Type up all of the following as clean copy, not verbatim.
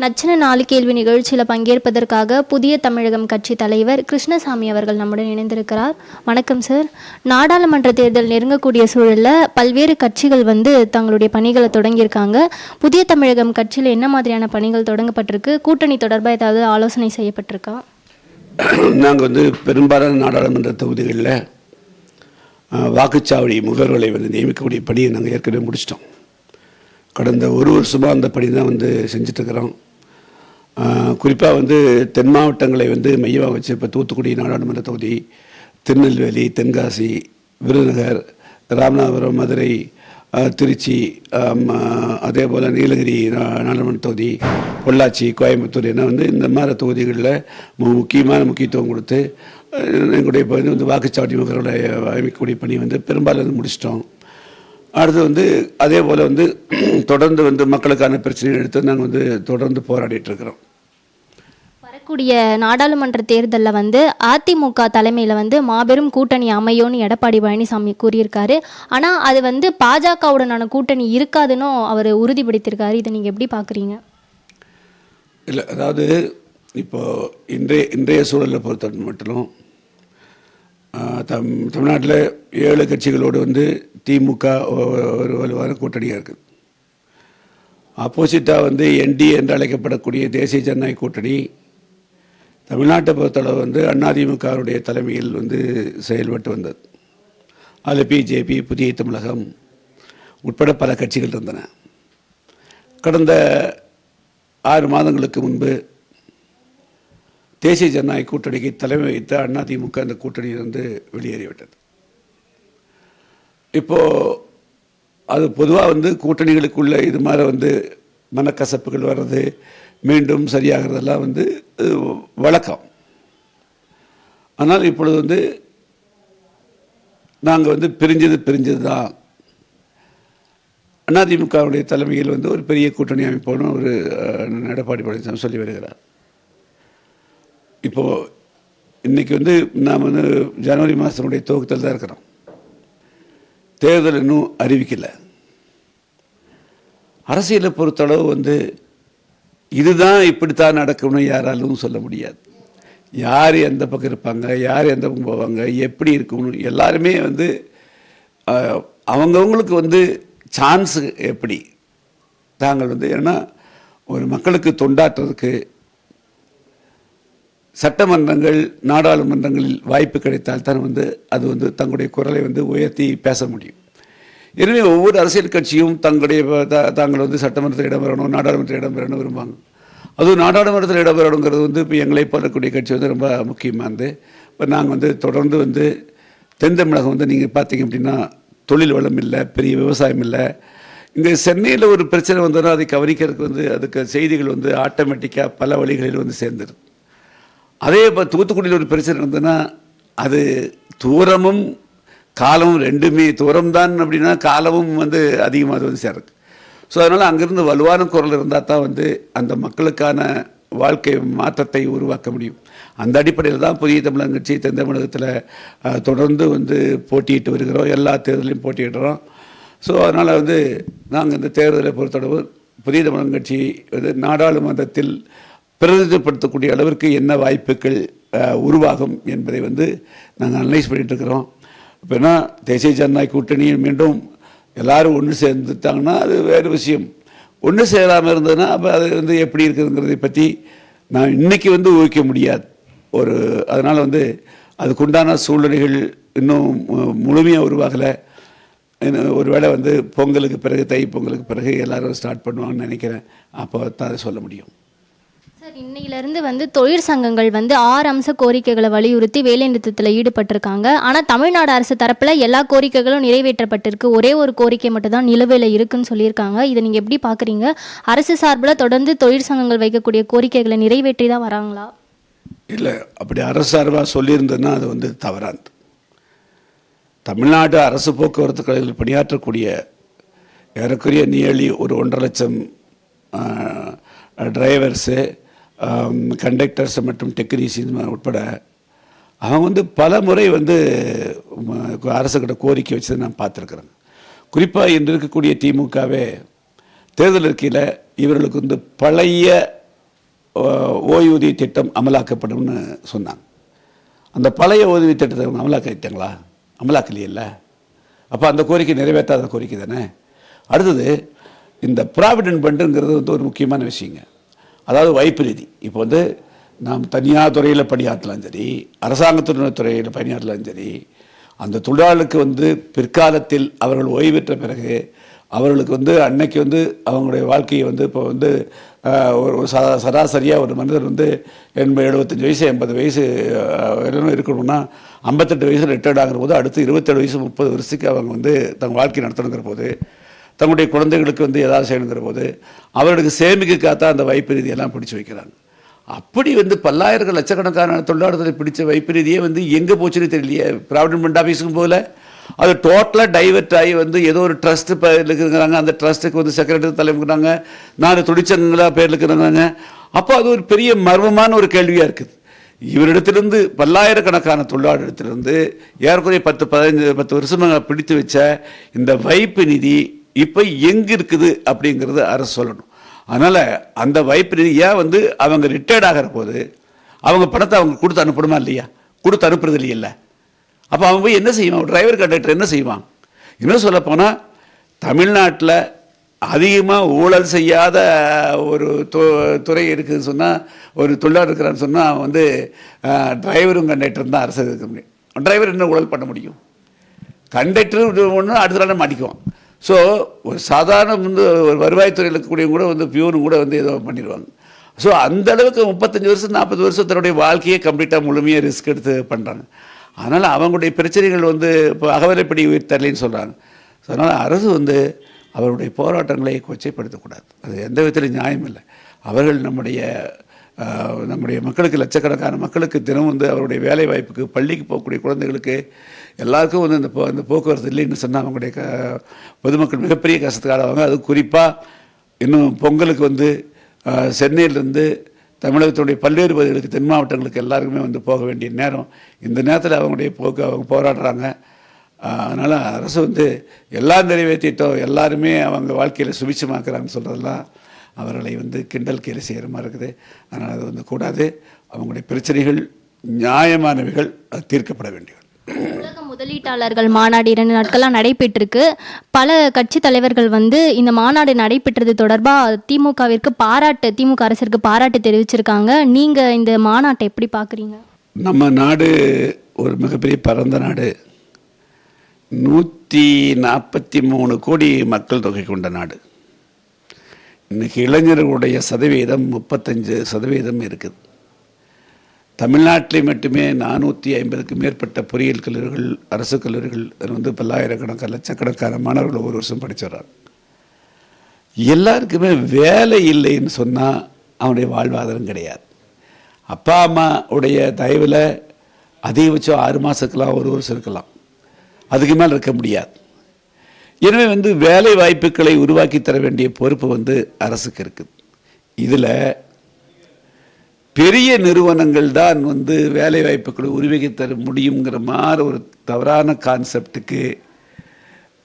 நச்சின 4 கேள்வி நிகழ்ச்சியில் பங்கேற்பதற்காக புதிய தமிழகம் கட்சி தலைவர் கிருஷ்ணசாமி அவர்கள் நம்முடன் இணைந்திருக்கிறார். வணக்கம் சார். நாடாளுமன்ற தேர்தல் நெருங்கக்கூடிய சூழலில் பல்வேறு கட்சிகள் தங்களுடைய பணிகளை தொடங்கியிருக்காங்க. புதிய தமிழகம் கட்சியில் என்ன மாதிரியான பணிகள் தொடங்கப்பட்டிருக்கு? கூட்டணி தொடர்பாக ஏதாவது ஆலோசனை செய்யப்பட்டிருக்கா? நாங்கள் பெரும்பாலான நாடாளுமன்ற தொகுதிகளில் வாக்குச்சாவடி முகவர்களை நியமிக்கக்கூடிய பணியை நாங்கள் ஏற்கனவே முடிச்சிட்டோம். கடந்த ஒரு வருஷமாக அந்த பணி தான் செஞ்சிட்ருக்கிறோம். குறிப்பாக தென் மாவட்டங்களை மையமாக வச்சு இப்போ தூத்துக்குடி நாடாளுமன்ற தொகுதி, திருநெல்வேலி, தென்காசி, விருதுநகர், ராமநாதபுரம், மதுரை, திருச்சி, அதே போல் நீலகிரி நாடாளுமன்ற தொகுதி, பொள்ளாச்சி, கோயம்புத்தூர் என இந்த மாதிரி தொகுதிகளில் முக்கியத்துவம் கொடுத்து எங்களுடைய இப்போ வாக்குச்சாவடி முகவர்களை அமைக்கக்கூடிய பணி பெரும்பாலும் முடிச்சிட்டோம். அடுத்து அதே போல் தொடர்ந்து மக்களுக்கான பிரச்சனைகள் எடுத்து நாங்கள் தொடர்ந்து போராடிட்டு இருக்கிறோம். வரக்கூடிய நாடாளுமன்ற தேர்தலில் அதிமுக தலைமையில் மாபெரும் கூட்டணி அமையும்னு எடப்பாடி பழனிசாமி கூறியிருக்காரு. ஆனால் அது பாஜகவுடனான கூட்டணி இருக்காதுன்னு அவர் உறுதிப்படுத்தியிருக்காரு. இதை நீங்கள் எப்படி பார்க்குறீங்க? இல்லை, அதாவது இப்போது இன்றைய சூழலை பொறுத்த மட்டும் தமிழ்நாட்டில் 7 கட்சிகளோடு திமுக ஒரு வலுவான கூட்டணியாக இருக்குது. ஆப்போசிட்டாக என்டிஏ என்று அழைக்கப்படக்கூடிய தேசிய ஜனநாயக கூட்டணி தமிழ்நாட்டை பொறுத்தளவு அதிமுகவுடைய தலைமையில் செயல்பட்டு வந்தது. அதில் பிஜேபி, புதிய தமிழகம் உட்பட பல கட்சிகள் இருந்தன. கடந்த 6 மாதங்களுக்கு முன்பு தேசிய ஜனநாயக கூட்டணிக்கு தலைமை வைத்த அதிமுக அந்த கூட்டணியிலிருந்து வெளியேறிவிட்டது. இப்போது அது பொதுவாக கூட்டணிகளுக்குள்ள இது மாதிரி மனக்கசப்புகள் வர்றது, மீண்டும் சரியாகிறதெல்லாம் வழக்கம். ஆனால் இப்பொழுது நாங்கள் பிரிஞ்சது தான். அதிமுகவுடைய தலைமையில் ஒரு பெரிய கூட்டணி அமைப்போன்னு ஒரு எடப்பாடி பழனிசாமி சொல்லி வருகிறார். இப்போது இன்றைக்கி நாம் ஜனவரி மாதத்தினுடைய துவக்கத்தில் தான் இருக்கிறோம். தேர்தல் இன்னும் அறிவிக்கலை. அரசியலை பொறுத்தளவு இதுதான் இப்படித்தான் நடக்கும்னு யாராலும் சொல்ல முடியாது. யார் எந்த பக்கம் இருப்பாங்க, யார் எந்த பக்கம் போவாங்க, எப்படி இருக்கணும், எல்லாருமே அவங்கவுங்களுக்கு சான்ஸு எப்படி தாங்கள் ஏன்னா ஒரு மக்களுக்கு தொண்டாற்றுறதுக்கு சட்டமன்றங்கள், நாடாளுமன்றங்களில் வாய்ப்பு கிடைத்தால் தான் அது தங்களுடைய குரலை உயர்த்தி பேச முடியும். எனவே ஒவ்வொரு அரசியல் கட்சியும் தாங்கள் சட்டமன்றத்தில் இடம் பெறணும், நாடாளுமன்றத்தில் இடம் பெறணும் விரும்பாங்க. அதுவும் நாடாளுமன்றத்தில் இடம் பெறணுங்கிறது இப்போ எங்களை போலக்கூடிய கட்சி ரொம்ப முக்கியமானது. இப்போ நாங்கள் தொடர்ந்து தென் தமிழகம் நீங்கள் பார்த்தீங்க அப்படின்னா தொழில் வளம் இல்லை, பெரிய விவசாயம் இல்லை. இங்கே சென்னையில் ஒரு பிரச்சனை வந்ததுன்னா அதை கவனிக்கிறதுக்கு அதுக்கு செய்திகள் ஆட்டோமேட்டிக்காக பல வழிகளில் சேர்ந்துருது. அதே இப்போ தூத்துக்குடியில் ஒரு பிரச்சனை இருந்ததுன்னா அது தூரமும் காலமும் ரெண்டுமே, தூரம்தான் அப்படின்னா காலமும் அதிகமாக சேருக்கு. ஸோ அதனால் அங்கேருந்து வலுவான குரல் இருந்தால் தான் அந்த மக்களுக்கான வாழ்க்கை மாற்றத்தை உருவாக்க முடியும். அந்த அடிப்படையில் தான் புதிய தமிழகம் கட்சி தென் தமிழகத்தில் தொடர்ந்து போட்டியிட்டு வருகிறோம். எல்லா தேர்தலையும் போட்டியிடுறோம். ஸோ அதனால் நாங்கள் இந்த தேர்தலை பொறுத்தளவு புதிய தமிழகம் கட்சி நாடாளுமன்றத்தில் பிரதிநிதிப்படுத்தக்கூடிய அளவிற்கு என்ன வாய்ப்புகள் உருவாகும் என்பதை நாங்கள் அனலைஸ் பண்ணிகிட்ருக்கிறோம். இப்போனா தேசிய ஜனநாயக கூட்டணியை மீண்டும் எல்லோரும் ஒன்று சேர்ந்துட்டாங்கன்னா அது வேறு விஷயம். ஒன்று சேராமல் இருந்ததுன்னா அப்போ அது எப்படி இருக்குதுங்கிறதை பற்றி நான் இன்றைக்கி ஊகிக்க முடியாது. அதனால் அதுக்குண்டான சூழ்நிலைகள் இன்னும் முழுமையாக உருவாகலை. ஒருவேளை பொங்கலுக்கு பிறகு, தை பொங்கலுக்கு பிறகு எல்லோரும் ஸ்டார்ட் பண்ணுவாங்கன்னு நினைக்கிறேன். அப்போ தான் அதை சொல்ல முடியும். சார், இன்னையிலேருந்து தொழிற்சங்கங்கள் 6 அம்ச கோரிக்கைகளை வலியுறுத்தி வேலைநிறுத்தத்தில் ஈடுபட்டிருக்காங்க. ஆனால் தமிழ்நாடு அரசு தரப்பில் எல்லா கோரிக்கைகளும் நிறைவேற்றப்பட்டிருக்கு. ஒரே ஒரு கோரிக்கை மட்டும் தான் நிலுவையில் இருக்குன்னு சொல்லியிருக்காங்க. இதை நீங்கள் எப்படி பார்க்குறீங்க? அரசு சார்பில் தொடர்ந்து தொழிற்சங்கங்கள் வைக்கக்கூடிய கோரிக்கைகளை நிறைவேற்றி தான் வராங்களா? இல்லை, அப்படி அரசு சார்பாக சொல்லியிருந்ததுன்னா அது தவறானது. தமிழ்நாடு அரசு போக்குவரத்து கழகத்தில் பணியாற்றக்கூடிய ஏறக்குறைய நியர்லி ஒரு 1.5 லட்சம் டிரைவர்ஸு, கண்டக்டர்ஸ் மற்றும் டெக்னீஷியன் உட்பட அவங்க பல முறை அரசுக்கிட்ட கோரிக்கை வச்சதை நான் பார்த்துருக்குறேன். குறிப்பாக இன்று இருக்கக்கூடிய திமுகவே தேர்தல் அறிக்கையில் இவர்களுக்கு பழைய ஓய்வூதிய திட்டம் அமலாக்கப்படும்னு சொன்னாங்க. அந்த பழைய ஓய்வூதிய திட்டத்தை அவங்க அமலாக்கிட்டாங்களா? அமலாக்கலையில்ல. அப்போ அந்த கோரிக்கை நிறைவேற்றாத கோரிக்கை தானே. அடுத்தது இந்த ப்ராவிடென்ட் ஃபண்டுங்கிறது வந்து ஒரு முக்கியமான விஷயங்க. அதாவது வைப்பு நிதி. இப்போ வந்து நாம் தனியார் துறையில் பணியாற்றலாம் சரி, அரசாங்கத்துறை துறையில் பணியாற்றலாம் சரி, அந்த தொழிலாளருக்கு வந்து பிற்காலத்தில் அவர்கள் ஓய்வு பெற்ற பிறகு அவர்களுக்கு வந்து அன்னைக்கு வந்து அவங்களுடைய வாழ்க்கையை வந்து இப்போ வந்து ஒரு சராசரியாக ஒரு மனிதர் வந்து 75 வயசு 80 வயசு இருக்கணும்னா 58 வயசு ரிட்டையர்ட் ஆகிற போது அடுத்து 27 வயசு 30 வருஷத்துக்கு அவங்க வந்து தங்கள் வாழ்க்கை நடத்தணுங்கிற போது, தங்களுடைய குழந்தைகளுக்கு வந்து ஏதாவது செய்யணுங்கிற போது அவர்களுக்கு சேமிக்கக்காத்தான் அந்த வைப்பு ரீதியெல்லாம் பிடிச்சி வைக்கிறாங்க. அப்படி வந்து பல்லாயிரங்கள் லட்சக்கணக்கான தொழிலாளர்களை பிடிச்ச வைப்பு ரீதியே வந்து எங்கே போச்சுன்னு தெரியலையே. ப்ராவிடென்ட் ஃபண்ட் ஆஃபீஸுக்கும் போல அது டோட்டலாக டைவெர்ட் ஆகி வந்து ஏதோ ஒரு ட்ரஸ்ட்டு பேரில் இருக்கிறாங்க. அந்த ட்ரஸ்ட்டுக்கு வந்து செக்ரட்டரி தலைமுறாங்க, 4 தொழிற்சங்கங்களாக பேரில் இருக்கிறாங்க. அப்போ அது ஒரு பெரிய மர்மமான ஒரு கேள்வியாக இருக்குது. இவரிடத்திலிருந்து பல்லாயிரக்கணக்கான தொழிலாளரிடத்திலிருந்து ஏறக்குறைய 10 வருஷமாக பிடித்து வச்ச இந்த வைப்பு நிதி இப்போ எங்கே இருக்குது அப்படிங்கிறது அரசு சொல்லணும். அதனால் அந்த வைப்பு நிதி ஏன் வந்து அவங்க ரிட்டையர்ட் ஆகிற போது அவங்க பணத்தை அவங்க கொடுத்து அனுப்பணுமா இல்லையா? கொடுத்து அனுப்புறது இல்லையில்ல. அப்போ அவங்க போய் என்ன செய்வான்? டிரைவர் கண்டக்டர் என்ன செய்வான்? இன்னும் சொல்லப்போனால் தமிழ்நாட்டில் அதிகமாக ஊழல் செய்யாத ஒரு துறை இருக்குதுன்னு சொன்னால், ஒரு தொழிலாளர் இருக்கிறான்னு சொன்னால் அவன் வந்து டிரைவரும் கண்டக்டரும் தான் அரசு இருக்க முடியும். டிரைவர் என்ன ஊழல் பண்ண முடியும்? கண்டக்டர் ஒன்று அடுத்த நாள் மாட்டிக்குவான். ஸோ ஒரு சாதாரண வந்து ஒரு வருவாய்த்துறையில் இருக்கக்கூடியவங்க கூட வந்து பியூனும் கூட வந்து ஏதோ பண்ணிடுவாங்க. ஸோ அந்தளவுக்கு 35 வருஷம் 40 வருஷத்தினுடைய வாழ்க்கையை கம்ப்ளீட்டாக முழுமையாக ரிஸ்க் எடுத்து பண்ணுறாங்க. அதனால் அவங்களுடைய பிரச்சனைகள் வந்து இப்போ அகவலைப்படி உயிர் தரலைன்னு சொல்கிறாங்க. ஸோ அதனால் அரசு வந்து அவருடைய போராட்டங்களை கொச்சைப்படுத்தக்கூடாது. அது எந்த விதத்திலும் நியாயம் இல்லை. அவர்கள் நம்முடைய மக்களுக்கு, லட்சக்கணக்கான மக்களுக்கு தினம் வந்து அவருடைய வேலை வாய்ப்புக்கு, பள்ளிக்கு போகக்கூடிய குழந்தைகளுக்கு எல்லாருக்கும் வந்து இந்த போக்குவரத்து இல்லைன்னு சொன்னால் அவங்களுடைய பொதுமக்கள் மிகப்பெரிய கஷ்டத்துக்கு ஆடுவாங்க. அது குறிப்பாக இன்னும் பொங்கலுக்கு வந்து சென்னையிலேருந்து தமிழகத்துடைய பல்வேறு பகுதிகளுக்கு, தென் மாவட்டங்களுக்கு எல்லாருக்குமே வந்து போக வேண்டிய நேரம். இந்த நேரத்தில் அவங்களுடைய அவங்க போராடுறாங்க. அதனால் அரசு வந்து எல்லாம் நிறைவேற்றிட்டோம், எல்லாருமே அவங்க வாழ்க்கையில் சுபிட்சமாக்குறாங்கன்னு சொல்கிறதெல்லாம் அவர்களை வந்து கிண்டல் கேலி செய்கிற மாதிரி இருக்குது. அதனால் அது வந்து கூடாது. அவங்களுடைய பிரச்சனைகள் நியாயமானவைகள், அது தீர்க்கப்பட வேண்டியது. உலக முதலீட்டாளர்கள் மாநாடு 2 நாட்கள்லாம் நடைபெற்றிருக்கு. பல கட்சி தலைவர்கள் வந்து இந்த மாநாடு நடைபெற்றது தொடர்பாக திமுக அரசிற்கு பாராட்டு தெரிவிச்சிருக்காங்க. நீங்கள் இந்த மாநாட்டை எப்படி பார்க்குறீங்க? நம்ம நாடு ஒரு மிகப்பெரிய பரந்த நாடு. 143 கோடி மக்கள் தொகை கொண்ட நாடு. இன்றைக்கி இளைஞர்களுடைய சதவீதம் 35% இருக்குது. தமிழ்நாட்டில் மட்டுமே 450க்கும் மேற்பட்ட பொறியியல் கல்லூரிகள், அரசு கல்லூரிகள், அது வந்து பல்லாயிரக்கணக்கான லட்சக்கணக்கான மாணவர்கள் ஒரு வருஷம் படிச்சுறாங்க. எல்லாருக்குமே வேலை இல்லைன்னு சொன்னால் அவனுடைய வாழ்வாதாரம் கிடையாது. அப்பா அம்மா உடைய தயவில் அதிகபட்சம் 6 மாதத்துக்கெல்லாம், 1 வருஷம் இருக்கலாம், அதுக்கு மேலே இருக்க முடியாது. எனவே வந்து வேலை வாய்ப்புகளை உருவாக்கி தர வேண்டிய பொறுப்பு வந்து அரசுக்கு இருக்குது. இதில் பெரிய நிறுவனங்கள் தான் வந்து வேலை வாய்ப்புகளை உருவாக்கி தர முடியுங்கிற மாதிரி ஒரு தவறான கான்செப்டுக்கு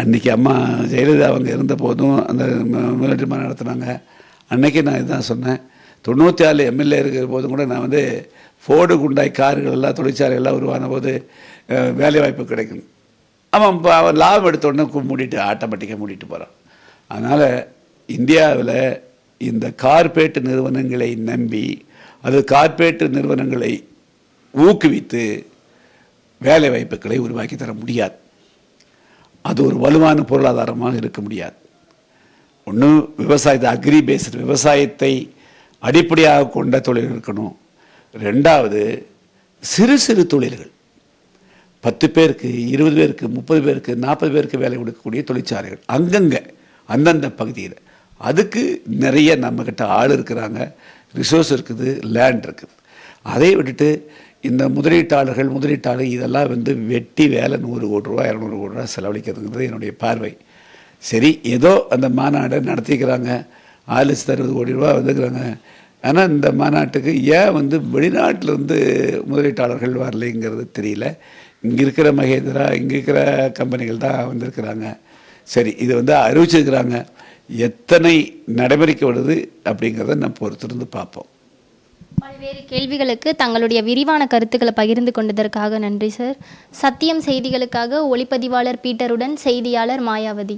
அன்றைக்கி அம்மா ஜெயலலிதா அவங்க இருந்த போதும் அந்த முதலீட்டு நடத்தினாங்க. அன்றைக்கி நான் இதுதான் சொன்னேன். 94 எம்எல்ஏ இருக்கிற போதும் கூட நான் வந்து ஃபோர்டு, குண்டாய் கார்கள் எல்லாம், தொழிற்சாலைகள்லாம் உருவான போது வேலைவாய்ப்பு கிடைக்கும். அவன் லாபம் எடுத்த உடனே மூடிட்டு ஆட்டோமேட்டிக்காக மூடிட்டு போகிறான். அதனால் இந்தியாவில் இந்த கார்ப்பரேட் நிறுவனங்களை நம்பி, அது கார்ப்பரேட் நிறுவனங்களை ஊக்குவித்து வேலை வாய்ப்புகளை உருவாக்கி தர முடியாது. அது ஒரு வலுவான பொருளாதாரமாக இருக்க முடியாது. ஒன்று விவசாயத்தை, அக்ரி பேஸ்டு விவசாயத்தை அடிப்படையாக கொண்ட தொழில் இருக்கணும். 2வது சிறு சிறு தொழில்கள், 10 பேருக்கு, 20 பேருக்கு, 30 பேருக்கு, 40 பேருக்கு வேலை கொடுக்கக்கூடிய தொழிற்சாலைகள் அங்கங்கே அந்தந்த பகுதியில். அதுக்கு நிறைய நம்மக்கிட்ட ஆள் இருக்கிறாங்க, ரிசோர்ஸ் இருக்குது, லேண்ட் இருக்குது. அதை விட்டுட்டு இந்த முதலீட்டாளர் இதெல்லாம் வந்து வெட்டி வேலை 100 கோடி ரூபா 200 கோடி ரூபா செலவழிக்கிறதுங்கிறது என்னுடைய பார்வை. சரி, ஏதோ அந்த மாநாடை நடத்திக்கிறாங்க, 60 கோடி ரூபா வந்துக்கிறாங்க. ஆனால் இந்த மாநாட்டுக்கு ஏன் வந்து வெளிநாட்டில் வந்து முதலீட்டாளர்கள் வரலைங்கிறது தெரியல. இங்கே இருக்கிற மகேந்திரா, இங்கே இருக்கிற கம்பெனிகள் தான் வந்திருக்கிறாங்க. சரி, இது வந்து அறிவிச்சிருக்கிறாங்க. எத்தனை நடைமுறைக்கு வருது அப்படிங்கிறத நம்ம பொறுத்திருந்து பார்ப்போம். பல்வேறு கேள்விகளுக்கு தங்களுடைய விரிவான கருத்துக்களை பகிர்ந்து கொண்டதற்காக நன்றி சார். சத்தியம் செய்திகளுக்காக ஒளிப்பதிவாளர் பீட்டருடன் செய்தியாளர் மாயாவதி.